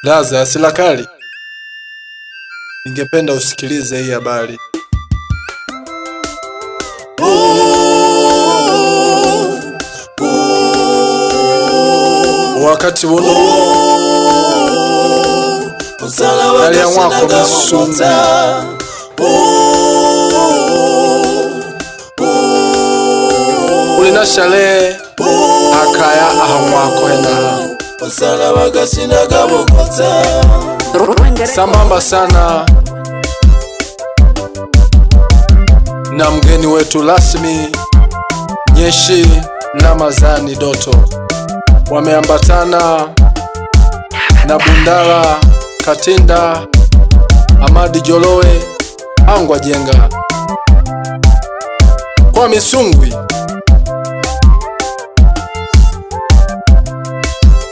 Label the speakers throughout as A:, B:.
A: Laza asila kali, ningependa usikilize hii habari. Wakati wono yali ya mwako Misungwi ulina shale akaya aha mwako hena sambamba sana na mgeni wetu rasmi Nyeshi Ramadhani Doto. Wameambatana na Bundala Katinda Amadi Jolowe Angwa Jenga kwa Misungwi.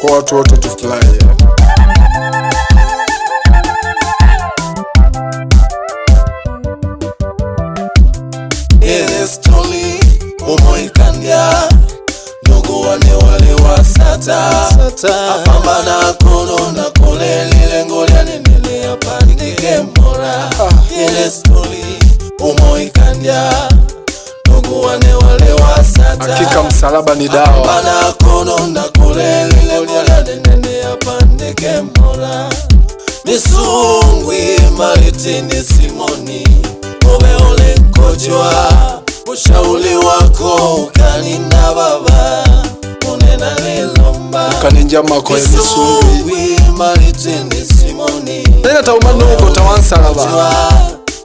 A: Kwa watu wote tufurahi.
B: Ile story umoikandia ndugu wane wale wasata apambana kono na kule lile ngolia nendelea pandike mora. Ile story umoikandia ndugu wane wale wasata
A: hakika msalaba ni dawa.
B: Apambana kono na kule lile ngolia nendelea pandike mora. Misungwi Malitini Simoni Obeole Kojwa ushauli wako ukaninda baba unena nilomba
A: ukaninja mako ya Misungwi
B: Malitini Simoni
A: nena taumanu uko tawansalaba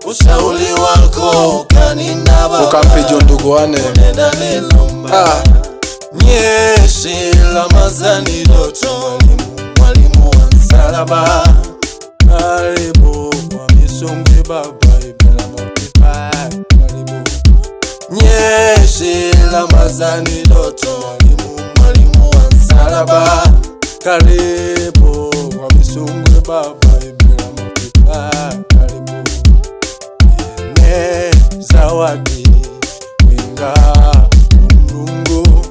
B: ushauli wako ukaninda baba
A: ukampejo ndugu wane
B: unena nilomba. Nyeshi Ramadhani Doto mwalimu wa msalaba karibu kwa Misungwi baba ibela mokipa karibu. Nyeshi Ramadhani Doto mwalimu wa msalaba karibu kwa Misungwi baba ibela mokipa karibu. Yene zawadi winga umnungu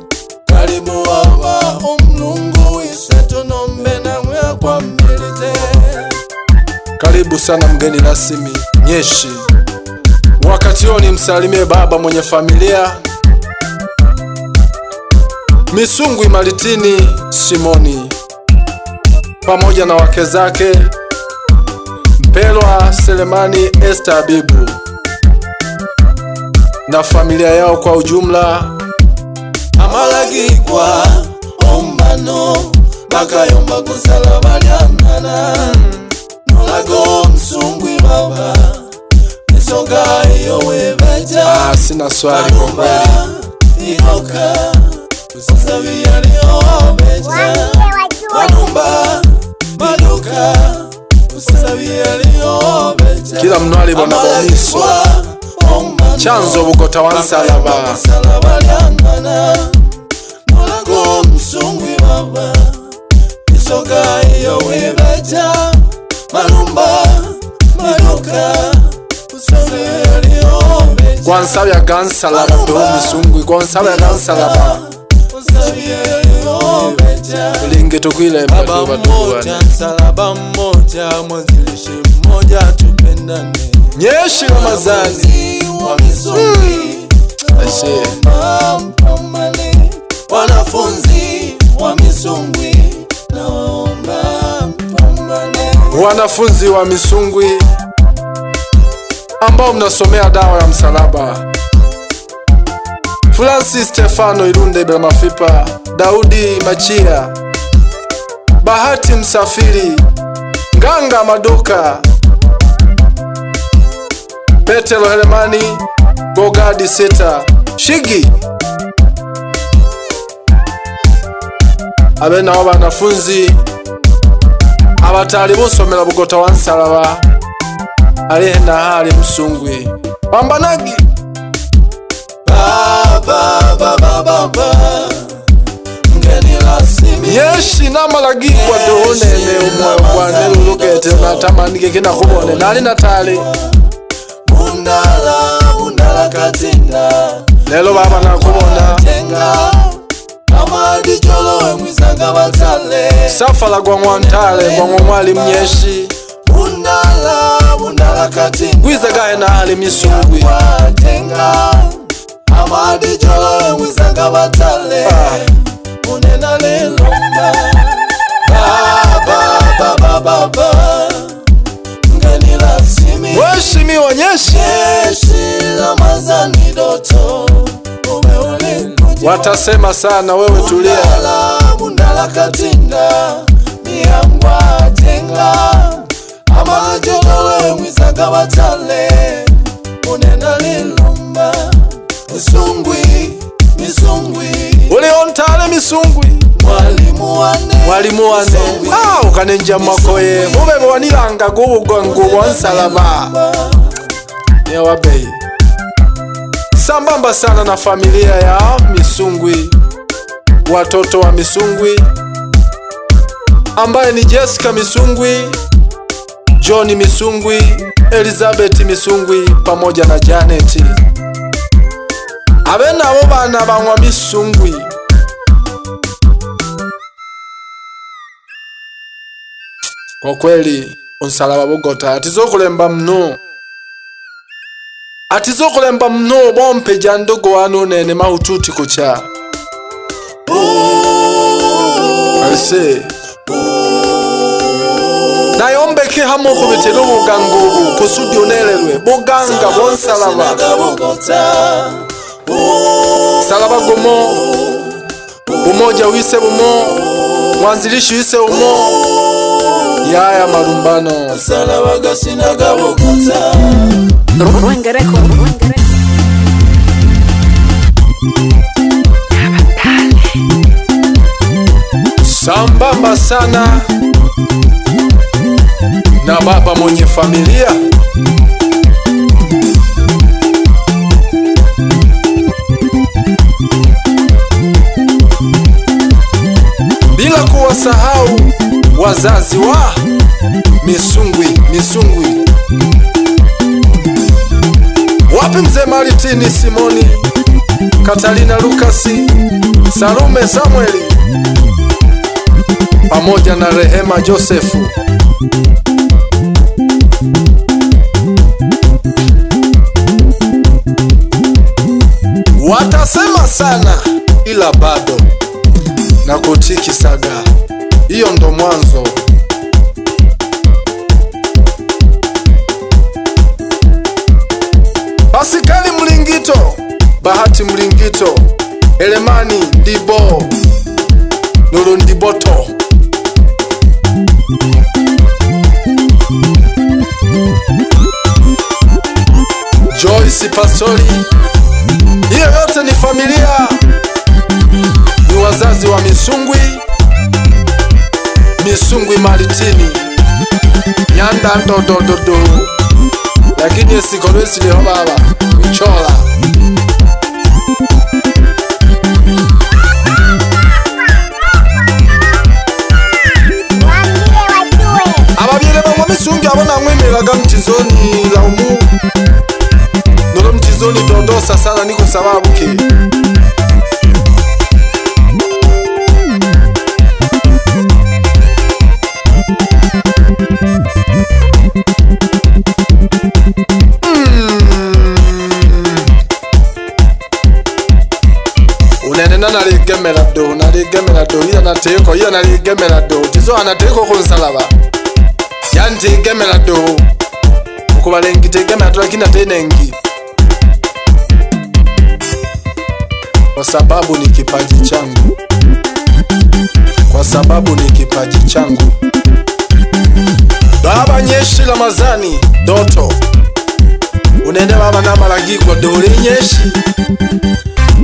B: karibu wawa umnungu iseto nombe na mwea kwa mmelete.
A: Karibu sana mgeni rasmi Nyeshi. Wakati huo ni msalimie baba mwenye familia Misungwi Malitini Simoni pamoja na wake zake Mpelwa Selemani Esther Abibu na familia yao kwa ujumla.
B: Amalagikwa ombano bakayomba kusalaba lyanana nolago Misungwi baba nisonga iyo webeja.
A: Sina swali kwa kweli.
B: Inoka usavia liyo beja wanumba maduka usavia liyo beja.
A: Kila mnwali bona bomiso chanzo bukota wansalaba
B: lyanana nolago Misungwi baba nisonga iyo webeja manumba maduka usavia liyo beja.
A: Gwansaba ya gansalaba do Misungwi gwansaba ya gansalaba linge tukwile
B: baba mmoja msalaba mmoja mwanzilishi mmoja tupendane. Nyeshi Ramadhani wa Misungwi mpambane wanafunzi wa Misungwi naomba mpambane.
A: Wanafunzi wa Misungwi ambao mnasomea dawa ya msalaba, Francis Stefano Irunde Ibela Mafipa, Daudi Machia, Bahati Msafiri, Nganga Maduka, Petelo Helemani, Gogadi Seta, Shigi abena w'abanafunzi abatali busomera bugota wansalaba alihe na hali Misungwi pambanagi
B: baba mgeni rasmi Nyeshi
A: namalagikwa doonene umwe bwanelu lugete natamanike kina kubone nali natali
B: Bundala Katinda
A: lelo baba nakubona
B: Amadi Jolowe mwisanga batale
A: safala gwa mwantale gwa mwali mnyeshi
B: Bundala katinga
A: gwiza gaye na ali misungwi
B: Watenga Amadi jolo mwisanga batale Unena lelomba Baba Ngeni Lasimi
A: Mheshimiwa Nyeshi
B: Nyeshi la mazani doto Umeole kujiwa
A: watasema sana wewe tulia
B: Bundala katinga Miangwa tenga Amadi jolo mwisanga batale Unena lelomba Misungwi
A: uliontale misungwi mwalimu wane ukanenja makoye mubebe wanilanga gubugongu wansalaba ni wabei sambamba sana na familia ya Misungwi, watoto wa Misungwi ambaye ni Jessica Misungwi, John Misungwi, Elizabeth Misungwi pamoja na Janet. Abena abo bana banywa Misungwi. Kwa kweli onsalaba Bugota atizokulemba mno bompe jandogo wanu nene mahututi kucha alise nayombeke hamo kubitelo bugangu kusudi onelelwe buganga bonsalaba salaba gomo umoja wise bumo mwanzilishi wise umo yaya marumbano
B: salaba gasina gabogota
C: Rwengereko
A: sambamba sana na baba mwenye familia bila kuwasahau wazazi wa Misungwi. Wapi mzee Maritini Simoni, Katalina Lukasi, Salume Samueli pamoja na Rehema Josefu. Watasema sana ila bado na kutiki saga. Hiyo ndo mwanzo. Pasikali Mlingito, Bahati Mlingito, Elemani Ndibo, Nuru Ndiboto, Joyce Pastori. Hiyo yote ni familia, ni wazazi wa Misungwi Maritini Nyanda ndodododo, lakini esikolwesi liho baba uchola ababyele bamwa Misungwi abona mwemeraga mchizoni laumu nolo mchizoni dondosa sana niko sababu ke unenena naligemera do iya naligemera do tizo anateko kunsalaba yantigemera do ukubalengi tegemera do lakini atenengi kwa sababu ni kipaji changu baba Nyeshi Ramazani Doto unende baba namalagirwa dore Nyeshi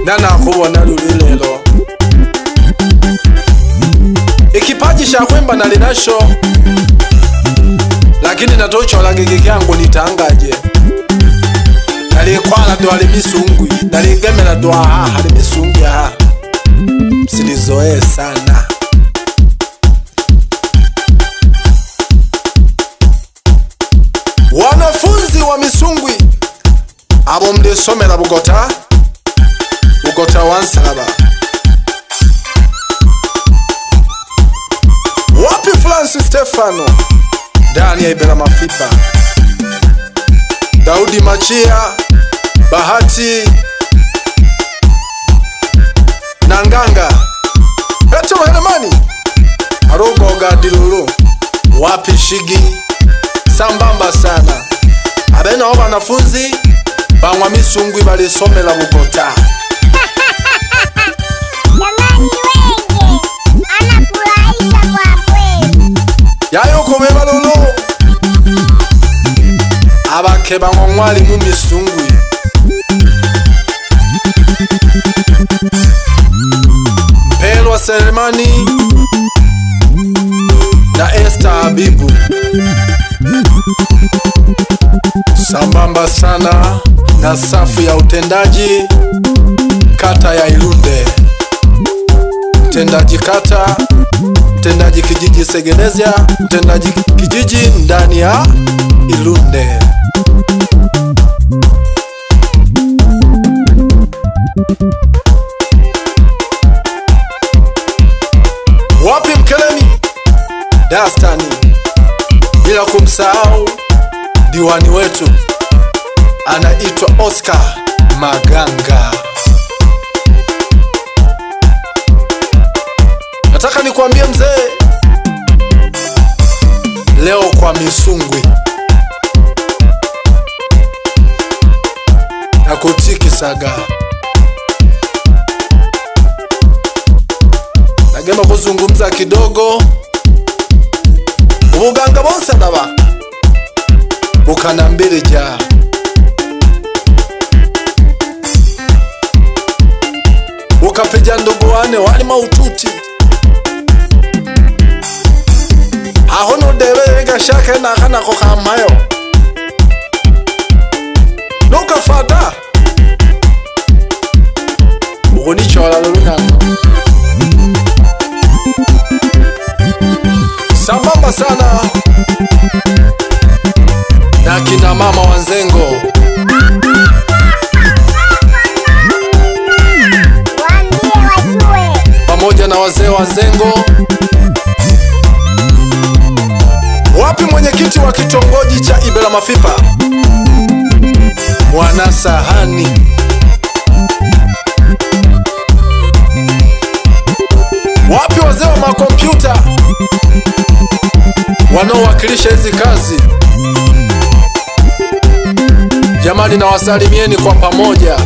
A: nana kubona lulilelo ikipaji cha kwemba nalinasho lakini natochola gege kyangu nitangaje nalikwala do ali Misungwi naligemera do ali Misungwi msilizoe sana wanafunzi wa Misungwi abo mlisomera Bugota wansalaba Stefano ndani ya Ibera Mafipa, Daudi Machia, Bahati na Nganga Petro Helemani Arogoga Dilulu wapi Shigi sambamba sana abena wa wanafunzi bangwa misungwi balisomela Bugota.
D: Jamani wenge anafurahisha kwa kweli.
A: Yayo komeba lolo abakeba ngwali mu misungwi Mpelwa Selemani na Esther Habibu sambamba sana na safu ya utendaji kata ya Ilunde, mtendaji kata, mtendaji kijiji Segenezia, mtendaji kijiji ndani ya Ilunde. Wapi Mkeleni Dastani, bila kumsahau diwani wetu anaitwa Oscar Maganga. Nataka nikwambie mzee, leo kwa misungwi na kutiki saga nagema kuzungumza kidogo ubuganga bonse ndaba bukanambirija bukapeja ndogo wane wali maututi aho nodebe gashaka na kana ko kamayo nokafata uboni chola lulunanga sambamba sana na kina mama Wanzengo pamoja na wazee Wanzengo. Wapi mwenyekiti wa kitongoji cha Ibera Mafipa Mwana Sahani? Wapi wazee wa makompyuta wanaowakilisha hizi kazi? Jamani, na wasalimieni kwa pamoja.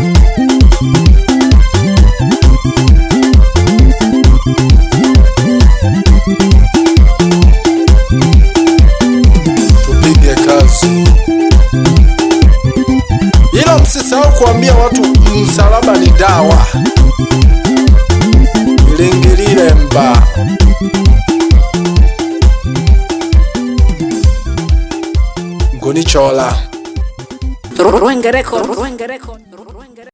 A: Tupige kazi, ila msisahau kuambia watu msalaba ni dawa. Ilingilile mba Ngonichola
C: Rwengereko